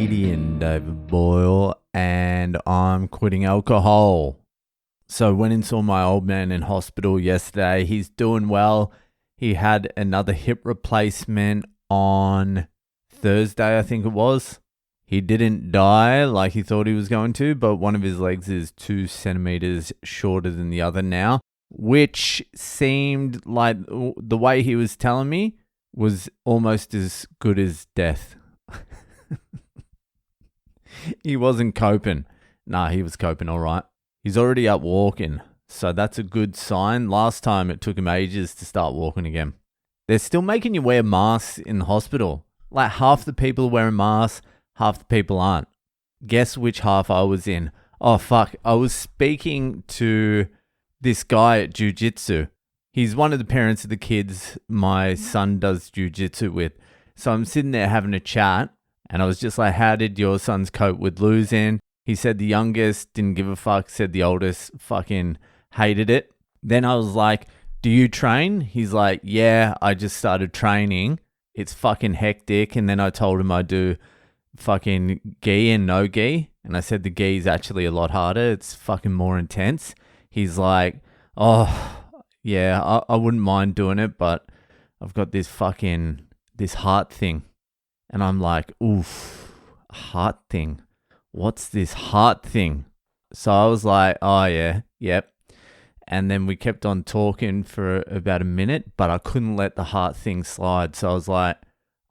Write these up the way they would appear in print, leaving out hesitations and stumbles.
comedian David Boyle, and I'm quitting alcohol. So went and saw my old man in hospital yesterday. He's doing well. He had another hip replacement on Thursday, I think it was. He didn't die like he thought he was going to, but one of his legs is 2 centimeters shorter than the other now, which seemed like the way he was telling me was almost as good as death. He wasn't coping. Nah, he was coping all right. He's already up walking, so that's a good sign. Last time it took him ages to start walking again. They're still making you wear masks in the hospital. Like half the people are wearing masks, half the people aren't. Guess which half I was in? Oh, fuck. I was speaking to this guy at jiu-jitsu. He's one of the parents of the kids my son does jiu-jitsu with. So I'm sitting there having a chat, and I was just like, how did your sons cope with losing? He said the youngest didn't give a fuck, said the oldest fucking hated it. Then I was like, do you train? He's like, yeah, I just started training. It's fucking hectic. And then I told him I do fucking gi and no gi. And I said the gi is actually a lot harder. It's fucking more intense. He's like, oh, yeah, I wouldn't mind doing it, but I've got this heart thing. And I'm like, oof, heart thing. What's this heart thing? So I was like, oh yeah, yep. And then we kept on talking for about a minute, but I couldn't let the heart thing slide. So I was like,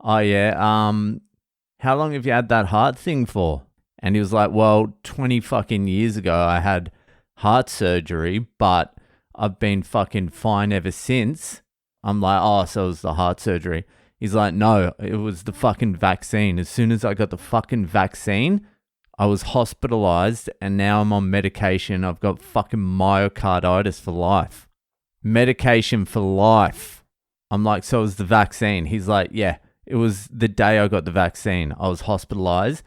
oh yeah, how long have you had that heart thing for? And he was like, well, 20 fucking years ago I had heart surgery, but I've been fucking fine ever since. I'm like, oh, so it was the heart surgery. He's like, no, it was the fucking vaccine. As soon as I got the fucking vaccine, I was hospitalized and now I'm on medication. I've got fucking myocarditis for life. Medication for life. I'm like, so it was the vaccine. He's like, yeah, it was the day I got the vaccine. I was hospitalized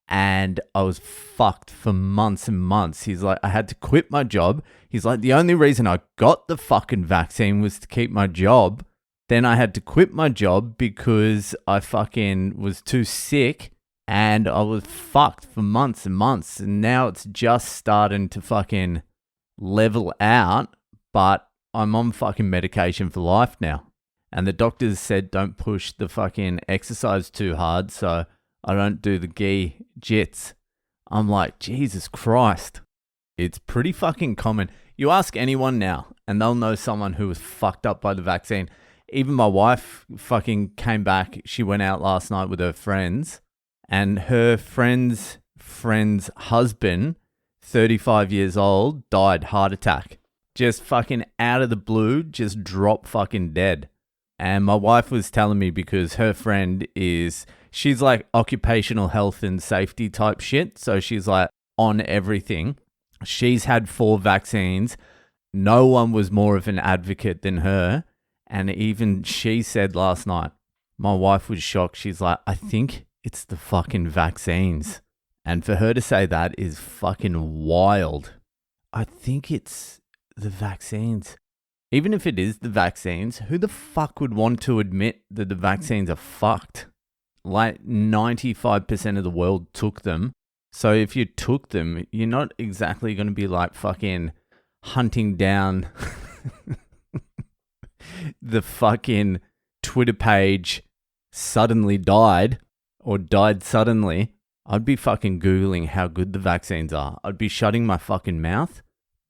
and I was fucked for months and months. He's like, I had to quit my job. He's like, the only reason I got the fucking vaccine was to keep my job. Then I had to quit my job because I fucking was too sick and I was fucked for months and months. And now it's just starting to fucking level out, but I'm on fucking medication for life now. And the doctors said don't push the fucking exercise too hard, so I don't do the gi jits. I'm like, Jesus Christ. It's pretty fucking common. You ask anyone now and they'll know someone who was fucked up by the vaccine. Even my wife fucking came back. She went out last night with her friends and her friend's husband, 35 years old, died heart attack. Just fucking out of the blue, just dropped fucking dead. And my wife was telling me because her friend she's like occupational health and safety type shit. So she's like on everything. She's had 4 vaccines. No one was more of an advocate than her. And even she said last night, my wife was shocked. She's like, I think it's the fucking vaccines. And for her to say that is fucking wild. I think it's the vaccines. Even if it is the vaccines, who the fuck would want to admit that the vaccines are fucked? Like 95% of the world took them. So if you took them, you're not exactly going to be like fucking hunting down the fucking Twitter page suddenly died or died suddenly. I'd be fucking Googling how good the vaccines are. I'd be shutting my fucking mouth,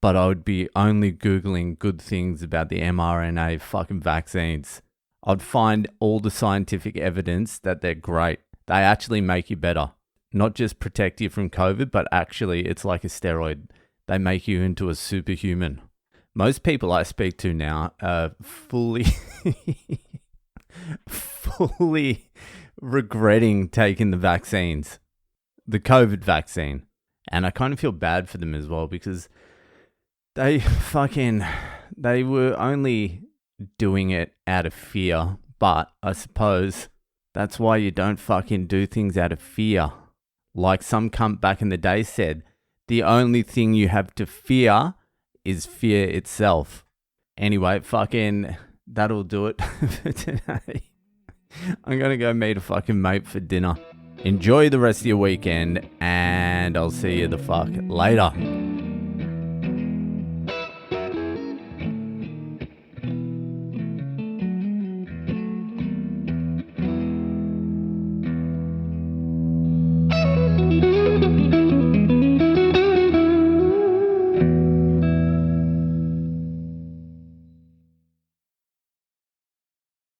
but I would be only Googling good things about the mRNA fucking vaccines. I'd find all the scientific evidence that they're great. They actually make you better. Not just protect you from COVID, but actually it's like a steroid. They make you into a superhuman. Most people I speak to now are fully regretting taking the vaccines, the COVID vaccine. And I kind of feel bad for them as well because they were only doing it out of fear. But I suppose that's why you don't fucking do things out of fear. Like some cunt back in the day said, the only thing you have to fear is fear itself. Anyway, fucking, that'll do it for today. I'm going to go meet a fucking mate for dinner. Enjoy the rest of your weekend, and I'll see you the fuck later.